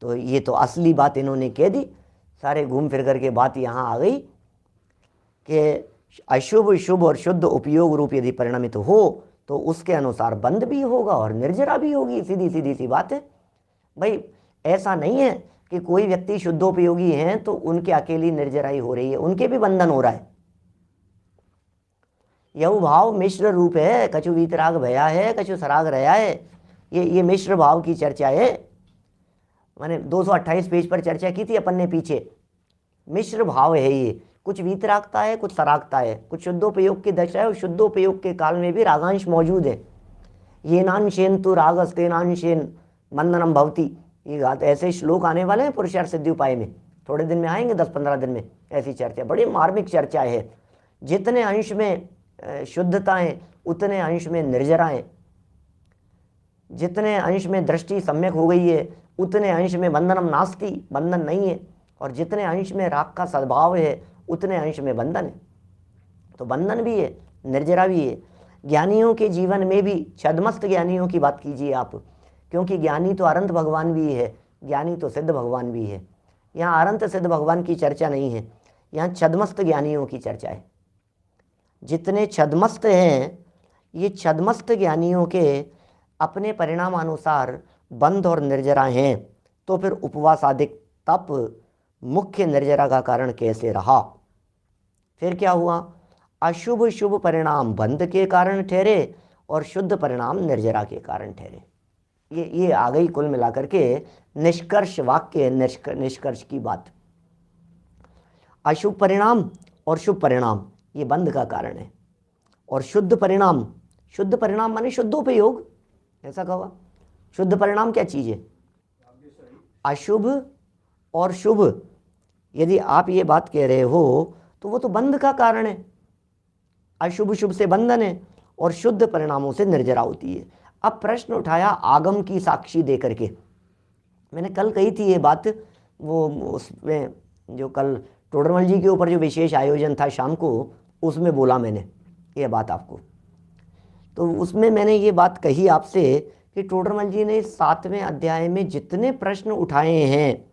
तो ये तो असली बात इन्होंने कह दी। सारे घूम फिर करके बात यहाँ आ गई कि अशुभ शुभ और शुद्ध उपयोग रूप यदि परिणमित हो तो उसके अनुसार बंध भी होगा और निर्जरा भी होगी। सीधी सीधी सी बात है भाई। ऐसा नहीं है कि कोई व्यक्ति शुद्धोपयोगी हैं तो उनके अकेली निर्जराई हो रही है, उनके भी बंधन हो रहा है। यह भाव मिश्र रूप है, कछु वीतराग भया है, कछु सराग रहा है। ये मिश्र भाव की चर्चा है। मैंने 228 पेज पर चर्चा की थी अपन ने पीछे। मिश्र भाव है ये, कुछ वीतरागता है, कुछ सरागता है, कुछ शुद्धोपयोग की दशा है और शुद्धोपयोग के काल में भी रागांश मौजूद है। ये नानशेन तु रागस्ते नानशेन मंदनम भवती, ये गात ऐसे श्लोक आने वाले हैं पुरुषार्थ सिद्धि उपाय में, थोड़े दिन में आएंगे, 10-15 दिन में। ऐसी चर्चा बड़ी मार्मिक चर्चा है। जितने अंश में शुद्धताएं उतने अंश में निर्जराएं, जितने अंश में दृष्टि सम्यक हो गई है उतने अंश में बंधनम नास्ति, बंधन नहीं है, और जितने अंश में राग का सद्भाव है उतने अंश में बंधन है। तो बंधन भी है, निर्जरा भी है। ज्ञानियों के जीवन में भी छद्मस्त ज्ञानियों की बात कीजिए आप, क्योंकि ज्ञानी तो अनंत भगवान भी है, ज्ञानी तो सिद्ध भगवान भी है। यहाँ अनंत सिद्ध भगवान की चर्चा नहीं है, यहाँ छद्मस्त ज्ञानियों की चर्चा है। जितने छद्मस्त हैं, ये छद्मस्त ज्ञानियों के अपने परिणामानुसार बंध और निर्जरा हैं, तो फिर उपवास आदि तप मुख्य निर्जरा का कारण कैसे रहा। फिर क्या हुआ, अशुभ शुभ परिणाम बंध के कारण ठहरे और शुद्ध परिणाम निर्जरा के कारण ठहरे। ये आ गई कुल मिलाकर के निष्कर्ष वाक्य, निष्कर्ष की बात। अशुभ परिणाम और शुभ परिणाम ये बंध का कारण है, और शुद्ध परिणाम माने शुद्धोपयोग, ऐसा कहा। शुद्ध परिणाम क्या चीज़ है, अशुभ और शुभ। यदि आप ये बात कह रहे हो तो वो तो बंध का कारण है। अशुभ शुभ से बंधन है और शुद्ध परिणामों से निर्जरा होती है। अब प्रश्न उठाया आगम की साक्षी दे करके। मैंने कल कही थी ये बात, वो उसमें जो कल टोडरमल जी के ऊपर जो विशेष आयोजन था शाम को, उसमें बोला मैंने ये बात आपको। तो उसमें मैंने ये बात कही आपसे कि टोडरमल जी ने 7वें अध्याय में जितने प्रश्न उठाए हैं,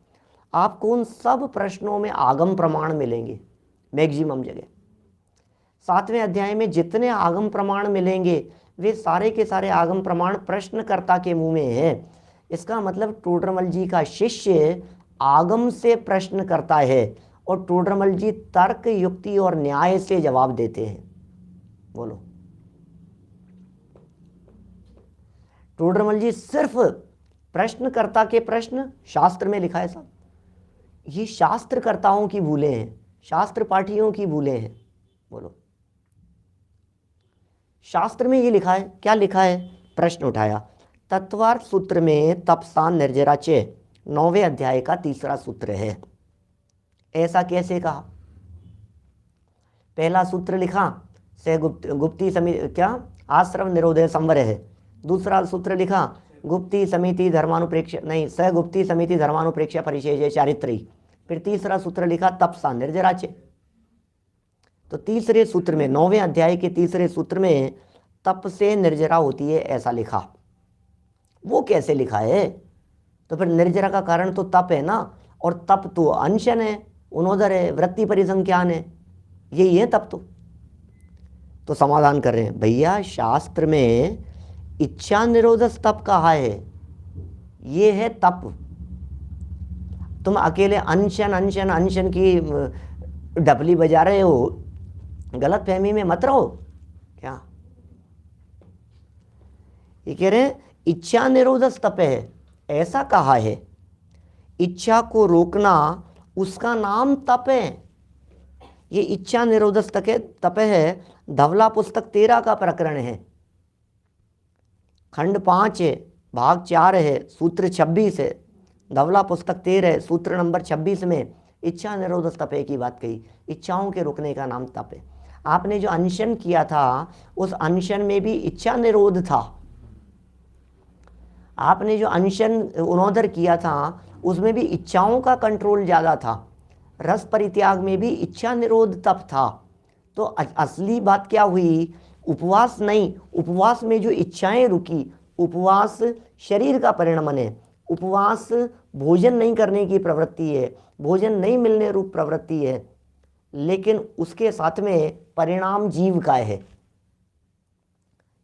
आपको उन सब प्रश्नों में आगम प्रमाण मिलेंगे। मैक्सिमम जगह। 7वें अध्याय में जितने आगम प्रमाण मिलेंगे वे सारे के सारे आगम प्रमाण प्रश्नकर्ता के मुंह में हैं। इसका मतलब टोडरमल जी का शिष्य आगम से प्रश्न करता है और टोडरमल जी तर्क, युक्ति और न्याय से जवाब देते हैं। बोलो, टोडरमल जी सिर्फ प्रश्नकर्ता के प्रश्न शास्त्र में लिखा है साहब, ये शास्त्रकर्ताओं की भूलें हैं, शास्त्र पाठियों की भूलें हैं। बोलो, शास्त्र में ये लिखा है, क्या लिखा है? प्रश्न उठाया, तत्वार्थ सूत्र में तपसा निर्जरा चे 9वें अध्याय का 3रा सूत्र है। ऐसा कैसे कहा? पहला सूत्र लिखा से गुप्ती समिति क्या आश्रम निरोधे संवर है। दूसरा सूत्र लिखा गुप्ती समिति धर्मानुप्रेक्ष नहीं स गुप्ती समिति धर्मानुप्रेक्ष परिचय चारित्री। फिर तीसरा सूत्र लिखा तपसा निर्जराचे। तो तीसरे सूत्र में 9वें अध्याय के तीसरे सूत्र में तप से निर्जरा होती है ऐसा लिखा। वो कैसे लिखा है? तो फिर निर्जरा का कारण तो तप है ना, और तप तो अनशन है, उन्नोदर है, वृत्ति परिसंख्यान है, यही है तप। तो समाधान कर रहे हैं, भैया शास्त्र में इच्छा निरोधस तप कहा है, ये है तप। तुम अकेले अनशन अनशन अनशन की डबली बजा रहे हो, गलत फहमी में मत रहो। क्या ये कह रहे हैं? इच्छा निरोधस तप है ऐसा कहा है। इच्छा को रोकना उसका नाम तप है। ये इच्छा निरोधस तप है। धवला पुस्तक 13 का प्रकरण है, खंड 5 है, भाग 4 है, सूत्र 26 है। धवला पुस्तक 13 सूत्र नंबर 26 में इच्छा निरोधस तप की बात कही। इच्छाओं के रुकने का नाम तप है। आपने जो अनशन किया था उस अनशन में भी इच्छा निरोध था। आपने जो अनशन उन्नोदर किया था उसमें भी इच्छाओं का कंट्रोल ज़्यादा था। रस परित्याग में भी इच्छा निरोध तप था। तो असली बात क्या हुई? उपवास नहीं, उपवास में जो इच्छाएं रुकी, उपवास शरीर का परिणमन है। उपवास भोजन नहीं करने की प्रवृत्ति है, भोजन नहीं मिलने रूप प्रवृत्ति है, लेकिन उसके साथ में परिणाम जीव का है।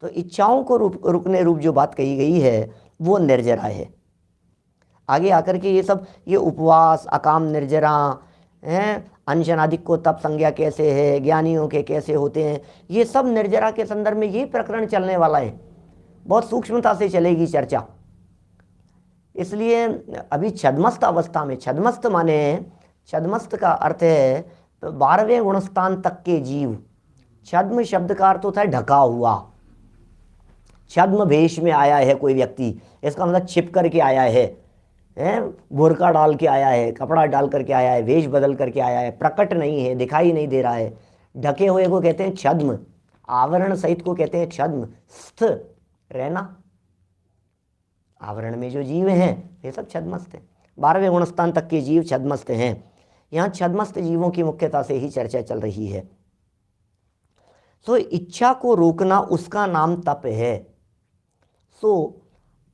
तो इच्छाओं को रुकने रूप जो बात कही गई है वो निर्जरा है। आगे आकर के ये उपवास, अकाम निर्जरा हैं, अनशनादिक को तप संज्ञा कैसे है, ज्ञानियों के कैसे होते हैं, ये सब निर्जरा के संदर्भ में ये प्रकरण चलने वाला है। बहुत सूक्ष्मता से चलेगी चर्चा। इसलिए अभी छद्मस्त अवस्था में, छद्मस्त माने, छद्मस्त का अर्थ है 12वें गुणस्थान तक के जीव। छद्म शब्द का अर्थ होता है ढका हुआ। छद्म वेश में आया है कोई व्यक्ति, इसका मतलब छिप करके आया है, बुर्का डाल के आया है, कपड़ा डाल करके आया है, वेश बदल करके आया है, प्रकट नहीं है, दिखाई नहीं दे रहा है। ढके हुए को कहते हैं छद्म, आवरण सहित को कहते हैं छद्म। स्थ रहना, आवरण में जो जीव हैं ये सब छद्मस्त हैं। 12वें गुणस्थान तक के जीव छद्मस्त हैं। यहाँ छद्मस्त जीवों की मुख्यता से ही चर्चा चल रही है। सो इच्छा को रोकना उसका नाम तप है। सो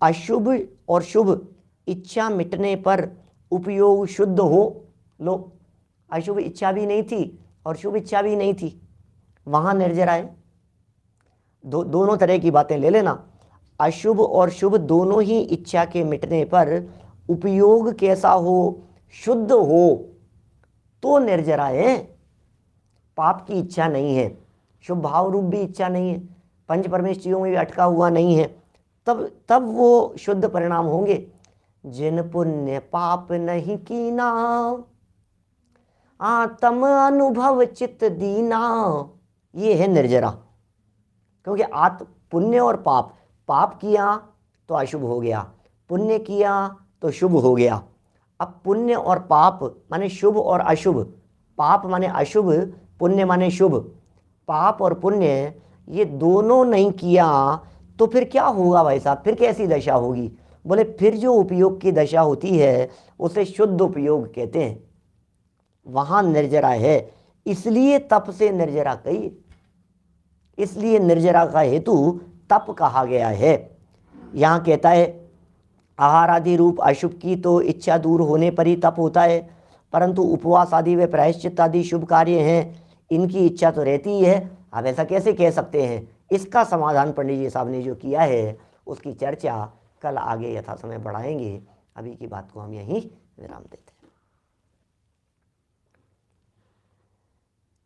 अशुभ और शुभ इच्छा मिटने पर उपयोग शुद्ध हो। लो, अशुभ इच्छा भी नहीं थी और शुभ इच्छा भी नहीं थी, वहाँ निर्जरा है। दोनों तरह की बातें ले लेना। अशुभ और शुभ दोनों ही इच्छा के मिटने पर उपयोग कैसा हो? शुद्ध हो तो निर्जरा है। पाप की इच्छा नहीं है, शुभ भाव रूप भी इच्छा नहीं है, पंच परमेष्ठियों में भी अटका हुआ नहीं है, तब वो शुद्ध परिणाम होंगे। जिन पुण्य पाप नहीं कीना, आत्म अनुभव चित्त दीना, ये है निर्जरा। क्योंकि पुण्य और पाप, पाप किया तो अशुभ हो गया, पुण्य किया तो शुभ हो गया। अब पुण्य और पाप माने शुभ और अशुभ, पाप माने अशुभ, पुण्य माने शुभ। पाप और पुण्य ये दोनों नहीं किया तो फिर क्या होगा भाई साहब? फिर कैसी दशा होगी? बोले फिर जो उपयोग की दशा होती है उसे शुद्ध उपयोग कहते हैं, वहाँ निर्जरा है। इसलिए तप से निर्जरा कही, इसलिए निर्जरा का हेतु तप कहा गया है। यहाँ कहता है आहार आदि रूप अशुभ की तो इच्छा दूर होने पर ही तप होता है, परंतु उपवास आदि व प्रायश्चित आदि शुभ कार्य हैं, इनकी इच्छा तो रहती ही है। आप ऐसा कैसे कह सकते हैं? इसका समाधान पंडित जी साहब ने जो किया है उसकी चर्चा कल आगे यथा समय बढ़ाएंगे। अभी की बात को हम यहीं विराम देते हैं।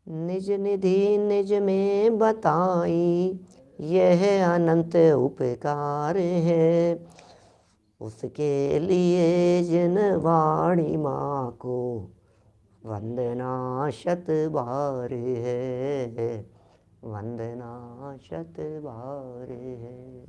निज निधि निज में बताई, यह अनंत उपकार है। उसके लिए जिन वाणी माँ को वंदना शत बार है, वंदना शत बार है।